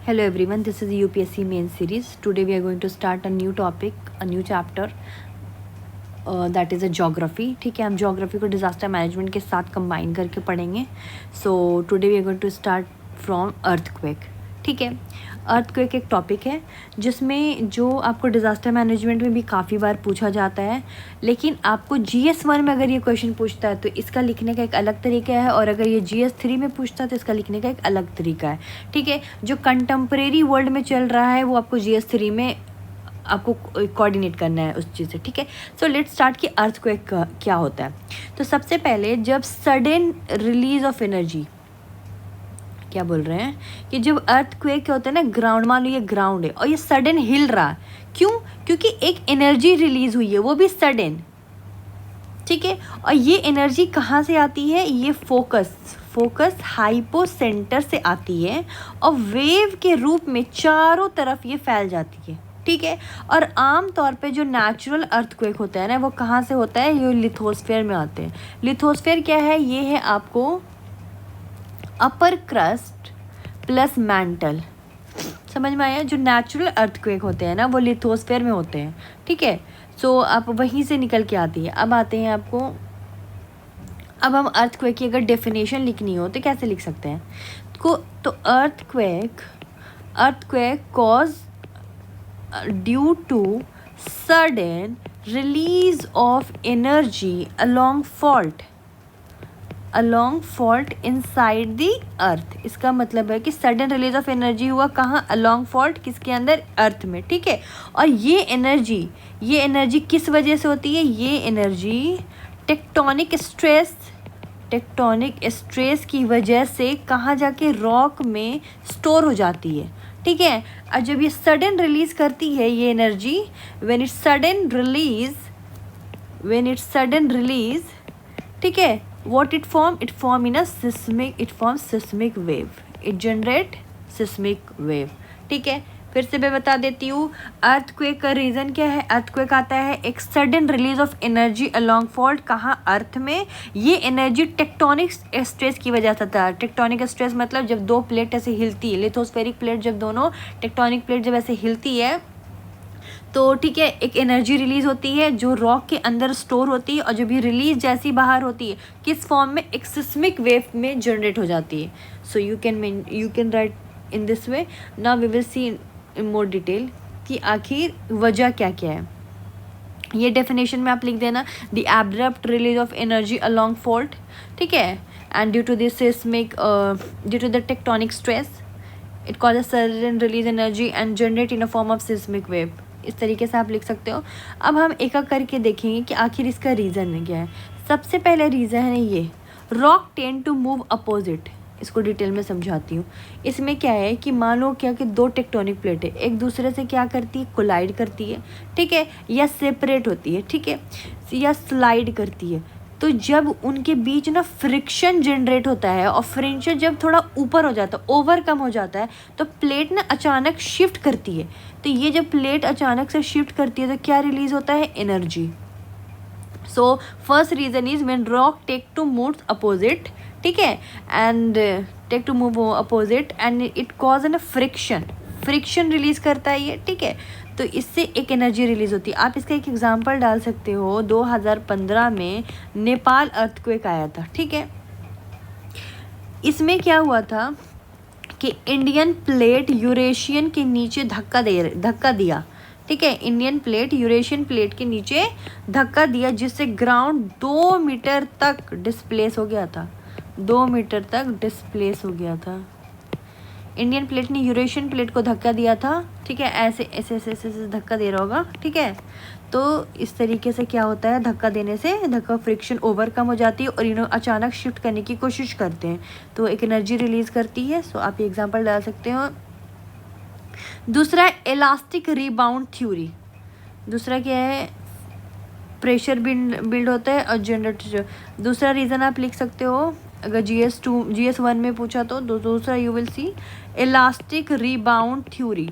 Hello everyone, this is the UPSC main series. Today we are going to start a new topic, a new chapter that is a geography. ठीक है, हम geography को disaster management के साथ combine करके पढ़ेंगे. So today we are going to start from earthquake. ठीक है, अर्थक्वेक एक टॉपिक है जिसमें जो आपको डिज़ास्टर मैनेजमेंट में भी काफ़ी बार पूछा जाता है, लेकिन आपको GS1 में अगर ये क्वेश्चन पूछता है तो इसका लिखने का एक अलग तरीका है, और अगर ये GS3 में पूछता है तो इसका लिखने का एक अलग तरीका है. ठीक है, जो कंटेम्प्रेरी वर्ल्ड में चल रहा है वो आपको GS3 में आपको कोऑर्डिनेट करना है उस चीज़ से. ठीक है, सो लेट्स स्टार्ट कि अर्थक्वेक क्या होता है. तो सबसे पहले जब सडन रिलीज ऑफ एनर्जी, क्या बोल रहे हैं कि जब अर्थक्वेक क्या होता है ना, ग्राउंड, मान लो ये ग्राउंड है और ये सडन हिल रहा है. क्यों? क्योंकि एक एनर्जी रिलीज हुई है, वो भी सडन. ठीक है, और ये एनर्जी कहाँ से आती है? ये फोकस हाइपो सेंटर से आती है और वेव के रूप में चारों तरफ ये फैल जाती है. ठीक है, और आम तौर पे जो नेचुरल अर्थक्वेक होता है ना, वो कहाँ से होता है? ये लिथोस्फीयर में आते हैं. लिथोस्फीयर क्या है? ये है आपको अपर क्रस्ट प्लस मैंटल. समझ में आया? जो नेचुरल अर्थक्वेक होते हैं ना वो लिथोस्फीयर में होते हैं. ठीक है, सो आप वहीं से निकल के आती है. अब आते हैं आपको, अब हम अर्थक्वेक की अगर डेफिनेशन लिखनी हो तो कैसे लिख सकते हैं तो earthquake cause due to sudden release of energy along fault inside the earth. इसका मतलब है कि सडन रिलीज ऑफ एनर्जी हुआ कहाँ? Along fault. किसके अंदर? अर्थ में. ठीक है, और ये एनर्जी किस वजह से होती है? ये एनर्जी टेक्टोनिक स्ट्रेस की वजह से कहाँ जाके? रॉक में स्टोर हो जाती है. ठीक है, और जब ये सडन रिलीज करती है ये energy, when it sudden release, ठीक है, what it form in a seismic wave. it generate seismic wave. ठीक है, फिर से मैं बता देती हूँ. अर्थक्वेक का रीज़न क्या है? अर्थक्वेक आता है एक sudden release of energy along fault. कहाँ? अर्थ में. ये एनर्जी टेक्टोनिक स्ट्रेस की वजह से था. टेक्टोनिक स्ट्रेस मतलब जब दो प्लेट ऐसे हिलती है, लिथोस्फेरिक प्लेट, जब दोनों टेक्टोनिक प्लेट जब ऐसे हिलती है तो ठीक है, एक एनर्जी रिलीज होती है जो रॉक के अंदर स्टोर होती है, और जब ये रिलीज जैसी बाहर होती है किस फॉर्म में? एक सिस्मिक वेव में जनरेट हो जाती है. So you can write in this way. Now we will see in more detail कि आखिर वजह क्या क्या है. ये डेफिनेशन में आप लिख देना, the abrupt release of energy along fault. ठीक है, and due to this seismic due to the tectonic stress it cause a sudden release energy and generate in a form of seismic wave. इस तरीके से आप लिख सकते हो. अब हम एक एक करके देखेंगे कि आखिर इसका रीज़न क्या है. सबसे पहले रीज़न है ये, rock tend to move opposite. इसको डिटेल में समझाती हूँ. इसमें क्या है कि मान लो क्या कि दो टेक्टोनिक प्लेटें एक दूसरे से क्या करती है? कोलाइड करती है. ठीक है, या सेपरेट होती है. ठीक है, या स्लाइड करती है. तो जब उनके बीच ना फ्रिक्शन जनरेट होता है, और फ्रिक्शन जब थोड़ा ऊपर हो जाता है, ओवरकम हो जाता है, तो प्लेट ना अचानक शिफ्ट करती है. तो ये जब प्लेट अचानक से शिफ्ट करती है तो क्या रिलीज होता है? Energy. So first reason is when rock take to move opposite. ठीक है, and take to move opposite and it cause an friction release करता है ये. ठीक है, तो इससे एक एनर्जी रिलीज होती है. आप इसका एक एग्जांपल डाल सकते हो. 2015 में नेपाल अर्थक्वेक आया था. ठीक है, इसमें क्या हुआ था कि इंडियन प्लेट यूरेशियन के नीचे धक्का दिया. ठीक है, इंडियन प्लेट यूरेशियन प्लेट के नीचे धक्का दिया, जिससे ग्राउंड 2 मीटर तक डिस्प्लेस हो गया था. 2 मीटर तक डिस्प्लेस हो गया था. इंडियन प्लेट ने यूरेशियन प्लेट को धक्का दिया था. ठीक है, ऐसे धक्का दे रहा होगा. ठीक है, तो इस तरीके से क्या होता है? धक्का देने से फ्रिक्शन ओवरकम हो जाती है और इन्हों अचानक शिफ्ट करने की कोशिश करते हैं, तो एक एनर्जी रिलीज करती है. सो आप ये एग्जांपल डाल सकते हो. दूसरा इलास्टिक रिबाउंड थ्योरी. दूसरा क्या है? प्रेशर बिल्ड होता है और जनरेट. दूसरा रीज़न आप लिख सकते हो अगर GS1 में पूछा तो. दूसरा you will see elastic rebound theory.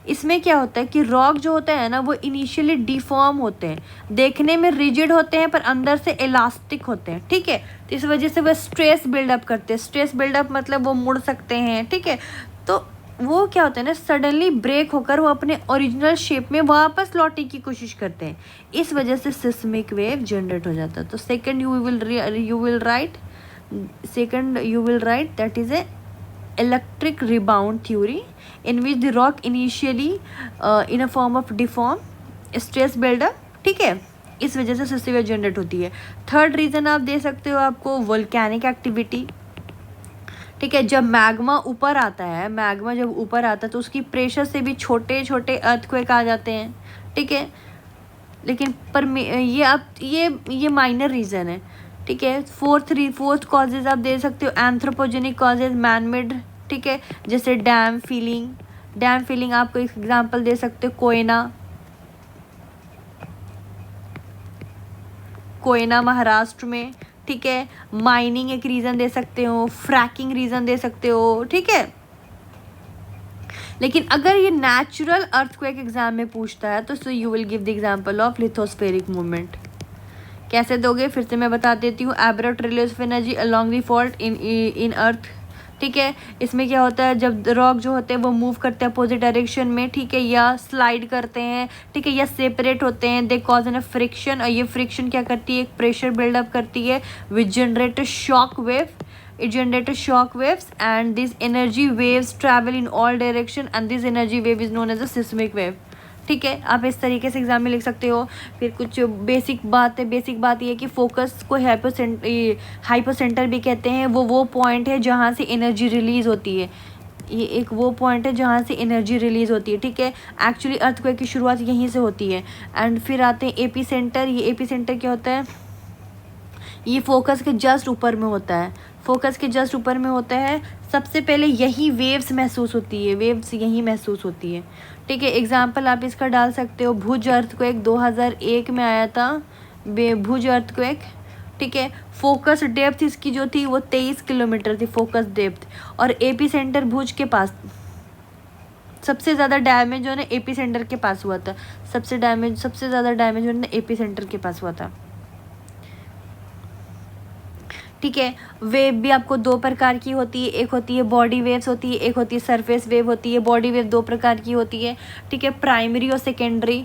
इसमें क्या होता है कि रॉक जो होता है ना वो इनिशियली डिफॉर्म होते हैं, देखने में रिजिड होते हैं पर अंदर से इलास्टिक होते हैं। ठीक है, तो इस वजह से वह स्ट्रेस बिल्डअप करते हैं। स्ट्रेस बिल्डअप मतलब वो मुड़ सकते हैं। ठीक है, तो वो क्या होता है ना, सडनली ब्रेक होकर वो अपने ओरिजिनल शेप में वापस लौटने की कोशिश करते हैं, इस वजह से सिस्मिक वेव जनरेट हो जाता है। तो second you will write that is a electric rebound theory in which the rock initially in a form of deform stress buildup, ठीक है, इस वजह से सिस्मिक वेव जनरेट होती है। थर्ड रीजन आप दे सकते हो आपको वोल्केनिक एक्टिविटी, ठीक है, जब मैग्मा ऊपर आता है, मैग्मा जब ऊपर आता है तो उसकी प्रेशर से भी छोटे छोटे अर्थक्वेक आ जाते हैं, ठीक है, लेकिन पर ये आप ये माइनर रीज़न है, ठीक है। फोर्थ कॉजेज आप दे सकते हो एंथ्रोपोजेनिक कॉजेज, मैन मेड, ठीक है, जैसे डैम फिलिंग आपको एक एग्जांपल दे सकते हो, कोयना महाराष्ट्र में, ठीक है, माइनिंग एक रीज़न दे सकते हो, फ्रैकिंग रीज़न दे सकते हो, ठीक है। लेकिन अगर ये नेचुरल अर्थक्वेक एग्जाम में पूछता है तो you will give the example of lithospheric movement. कैसे दोगे, फिर से मैं बता देती हूँ, abrupt release of energy along the fault in earth, ठीक है। इसमें क्या होता है, जब रॉक जो होते हैं वो मूव करते हैं अपोजिट डायरेक्शन में, ठीक है, या स्लाइड करते हैं, ठीक है, या सेपरेट होते हैं, दे कॉज एन फ्रिक्शन, और ये फ्रिक्शन क्या करती है, एक प्रेशर बिल्डअप करती है which generate shock wave, it generates shock waves and these energy waves travel in all direction and this energy wave is known as a seismic wave, ठीक है। आप इस तरीके से एग्जाम में लिख सकते हो। फिर कुछ बेसिक बात ये है कि फोकस को हाइपोसेंटर भी कहते हैं, वो पॉइंट है जहाँ से एनर्जी रिलीज होती है, ये एक वो पॉइंट है जहाँ से एनर्जी रिलीज होती है, ठीक है। एक्चुअली अर्थक्वेक की शुरुआत यहीं से होती है। एंड फिर आते हैं एपी सेंटर। ये एपी सेंटर क्या होता है, ये फोकस के जस्ट ऊपर में होता है, सबसे पहले यही वेव्स महसूस होती है, ठीक है। एग्जाम्पल आप इसका डाल सकते हो, भुज अर्थक्वेक 2001 में आया था, भुज अर्थक्वेक, ठीक है। फोकस डेप्थ इसकी जो थी वो 23 किलोमीटर थी, फोकस डेप्थ, और एपी सेंटर भुज के पास। सबसे ज़्यादा डैमेज जो है ना एपी सेंटर के पास हुआ था, सबसे ज़्यादा डैमेज जो है ना एपी सेंटर के पास हुआ था, ठीक है। वेव भी आपको दो प्रकार की होती है, एक होती है बॉडी वेव्स होती है, एक होती है सरफेस वेव होती है। बॉडी वेव दो प्रकार की होती है, ठीक है, प्राइमरी और सेकेंडरी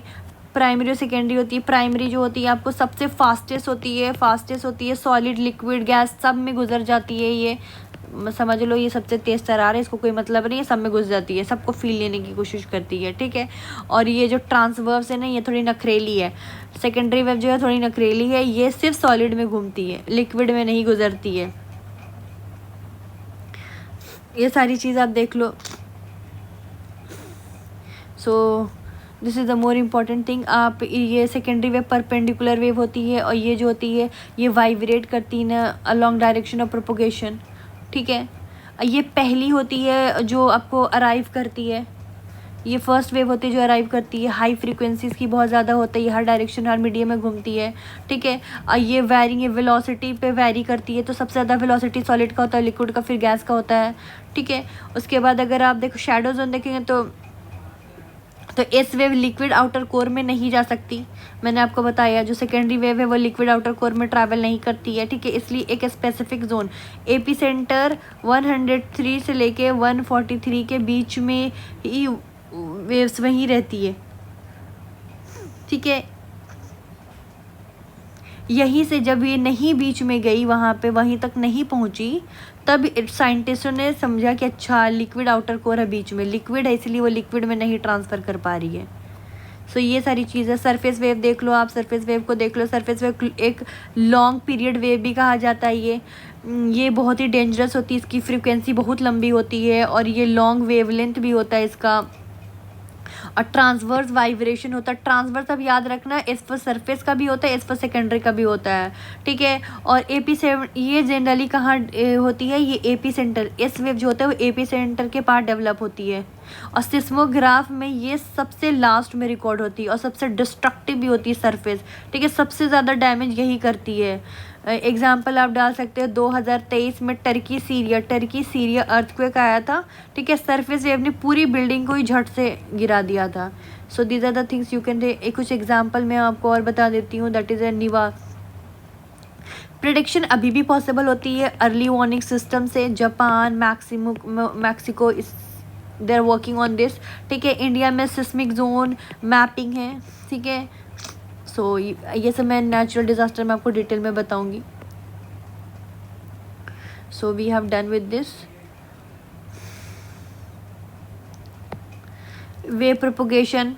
होती है। प्राइमरी जो होती है आपको सबसे फास्टेस्ट होती है, सॉलिड लिक्विड गैस सब में गुजर जाती है, ये समझ लो, ये सबसे तेज़ तरार है, इसको कोई मतलब नहीं है, सब में घुस जाती है, सबको फील लेने की कोशिश करती है, ठीक है। और ये जो ट्रांसवर्स है ना, ये थोड़ी नखरेली है। सेकेंडरी वेव जो है थोड़ी नखरेली है, ये सिर्फ सॉलिड में घूमती है, लिक्विड में नहीं गुजरती है। ये सारी चीज़ आप देख लो। So this is the more important thing. आप ये सेकेंडरी वेव परपेंडिकुलर वेव होती है, और ये जो होती है ये वाइब्रेट करती है अलॉन्ग डायरेक्शन ऑफ प्रोपोगेशन, ठीक है। ये पहली होती है जो आपको अराइव करती है, ये फर्स्ट वेव होती है जो अराइव करती है। हाई फ्रीक्वेंसीज की बहुत ज़्यादा होती है, हर डायरेक्शन हर मीडियम में घूमती है, ठीक है। ये वेरिंग वेलोसिटी पे वेरी करती है, तो सबसे ज़्यादा वेलोसिटी सॉलिड का होता है, लिक्विड का फिर गैस का होता है, ठीक है। उसके बाद अगर आप देखो शैडो जोन देखेंगे तो S wave liquid outer core में नहीं जा सकती, मैंने आपको बताया। जो सेकेंडरी वेव है वो लिक्विड आउटर कोर में ट्रैवल नहीं करती है, ठीक है। इसलिए एक स्पेसिफिक जोन एपी सेंटर 103 से लेके 143 के बीच में ही वेव्स वहीं रहती है, ठीक है। यहीं से जब ये नहीं बीच में गई, वहाँ पे वहीं तक नहीं पहुँची, तब साइंटिस्टों ने समझा कि अच्छा लिक्विड आउटर कोर है, बीच में लिक्विड है, इसलिए वो लिक्विड में नहीं ट्रांसफ़र कर पा रही है। सो ये सारी चीज़ें। सरफेस वेव देख लो, आप सरफेस वेव को देख लो। सरफेस वेव एक लॉन्ग पीरियड वेव भी कहा जाता है। ये बहुत ही डेंजरस होती है, इसकी फ्रीक्वेंसी बहुत लंबी होती है, और ये लॉन्ग वेवलेंथ भी होता है इसका, और ट्रांसवर्स वाइब्रेशन होता है। ट्रांसवर्स अब याद रखना, इस पर सरफेस का भी होता है, इस पर सेकेंडरी का भी होता है, ठीक है। और ये जनरली कहाँ होती है, ये एपी सेंटर, एस वेव जो होता है वो एपी सेंटर के पास डेवलप होती है, और सिस्मोग्राफ में ये सबसे लास्ट में रिकॉर्ड होती है, और सबसे डिस्ट्रक्टिव भी होती है सरफेस, ठीक है। सबसे ज़्यादा डैमेज यही करती है। एग्जाम्पल आप डाल सकते हो 2023 में टर्की सीरिया अर्थक्वेक आया था, ठीक है। सरफेस वेव ने पूरी बिल्डिंग को ही झट से गिरा दिया था। So these are the things you can. कुछ एग्जाम्पल मैं आपको और बता देती हूँ, दैट इज़ ए निवा। प्रिडिक्शन अभी भी पॉसिबल होती है अर्ली वार्निंग सिस्टम से। Japan, Mexico, they are working on this, ठीक है। इंडिया में सिस्मिक जोन मैपिंग है, ठीक है। सो ये सब मैं नेचुरल डिज़ास्टर में आपको डिटेल में बताऊंगी। So we have done with this. Wave propagation,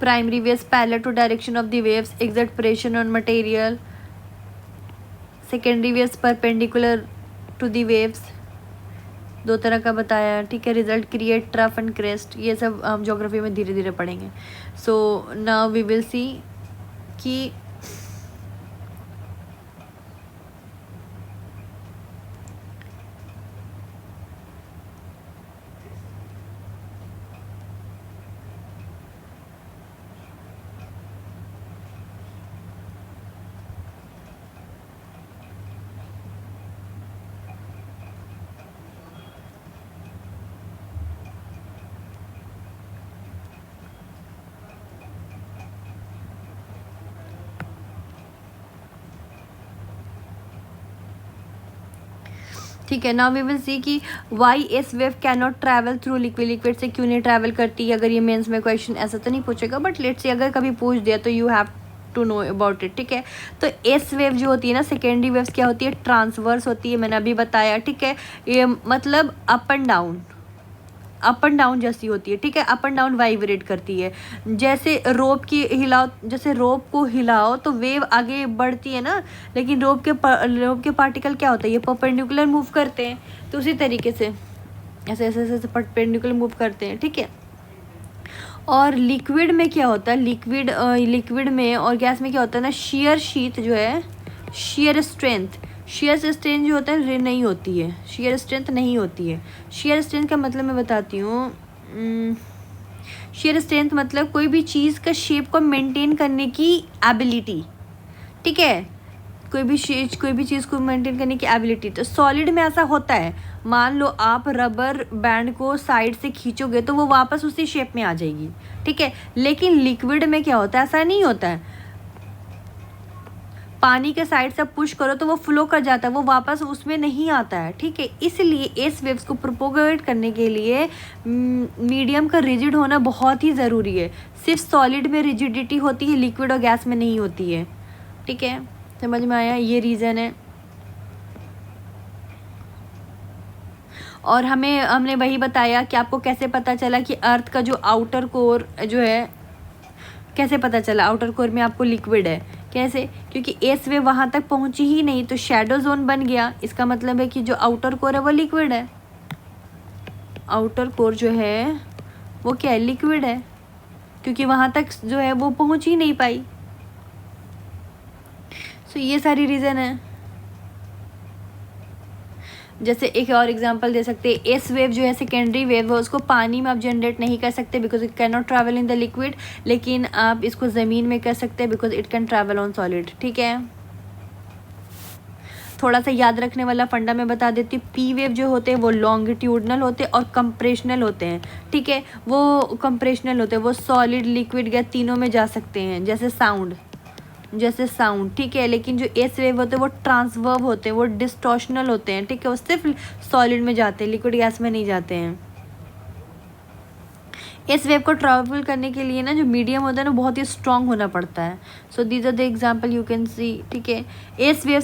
primary waves parallel to direction of the waves exert pressure on material, secondary waves perpendicular to the waves, दो तरह का बताया, ठीक है। Result create trough and crest, ये सब हम geography में धीरे धीरे पढ़ेंगे। So now we will see कि ठीक है। नाउ वी विल सी कि why S wave can not travel through liquid, liquid से क्यों नहीं ट्रैवल करती। अगर ये मेंस में क्वेश्चन ऐसा तो नहीं पूछेगा, बट लेट्स से अगर कभी पूछ दिया तो you have to know about it, ठीक है। तो एस वेव जो होती है ना, सेकेंडरी वेव्स क्या होती है, ट्रांसवर्स होती है, मैंने अभी बताया, ठीक है। ये मतलब अप एंड डाउन जैसी होती है, ठीक है। अप एंड डाउन वाइब्रेट करती है, जैसे रोप की हिलाओ, जैसे रोप को हिलाओ तो वेव आगे बढ़ती है ना, लेकिन रोप के पार्टिकल क्या होता है, ये परपेंडिकुलर मूव करते हैं। तो उसी तरीके से ऐसे ऐसे ऐसे परपेंडिकुलर मूव करते हैं, ठीक है। और लिक्विड में क्या होता है, लिक्विड में और गैस में क्या होता है ना, शेयर शीट जो है, शेयर स्ट्रेंथ जो होता है नहीं होती है, शेयर स्ट्रेंथ नहीं होती है। शेयर स्ट्रेंथ का मतलब मैं बताती हूँ। शेयर स्ट्रेंथ मतलब कोई भी चीज़ का शेप को मेंटेन करने की एबिलिटी, ठीक है। कोई भी चीज़ को मेंटेन करने की एबिलिटी। तो सॉलिड में ऐसा होता है, मान लो आप रबर बैंड को साइड से खींचोगे तो वो वापस उसी शेप में आ जाएगी, ठीक है। लेकिन लिक्विड में क्या होता है, ऐसा नहीं होता है। पानी के साइड से पुश करो तो वो फ्लो कर जाता है, वो वापस उसमें नहीं आता है, ठीक है। इसलिए एस वेव्स को प्रोपोगेट करने के लिए मीडियम का रिजिड होना बहुत ही ज़रूरी है। सिर्फ सॉलिड में रिजिडिटी होती है, लिक्विड और गैस में नहीं होती है, ठीक है। समझ में आया, ये रीज़न है। और हमने वही बताया कि आपको कैसे पता चला कि अर्थ का जो आउटर कोर जो है, कैसे पता चला आउटर कोर में आपको लिक्विड है, कैसे, क्योंकि एस वेव वहाँ तक पहुँची ही नहीं तो शैडो जोन बन गया। इसका मतलब है कि जो आउटर कोर है वो लिक्विड है, आउटर कोर जो है वो क्या है, लिक्विड है, क्योंकि वहाँ तक जो है वो पहुँच ही नहीं पाई। सो ये सारी रीज़न है। जैसे एक और एग्जांपल दे सकते हैं, एस वेव जो है सेकेंडरी वेव है, उसको पानी में आप जनरेट नहीं कर सकते because it can not travel in the liquid, लेकिन आप इसको ज़मीन में कर सकते हैं because it can travel on solid, ठीक है। थोड़ा सा याद रखने वाला फंडा मैं बता देती हूँ। पी वेव जो होते हैं वो लॉन्गिट्यूडनल होते हैं और कंप्रेशनल होते हैं, ठीक है। वो कंप्रेशनल होते हैं, वो सॉलिड, लिक्विड, गैस तीनों में जा सकते हैं, जैसे साउंड, ठीक है। लेकिन जो एस वेव होते हैं वो ट्रांसवर्व होते हैं, वो डिस्टॉर्शनल होते हैं, ठीक है। वो सिर्फ सॉलिड में जाते हैं, लिक्विड गैस में नहीं जाते हैं। इस वेव को ट्रैवल करने के लिए ना जो मीडियम होता है ना बहुत ही स्ट्रांग होना पड़ता है। So these are the example you can see, ठीक है। S wave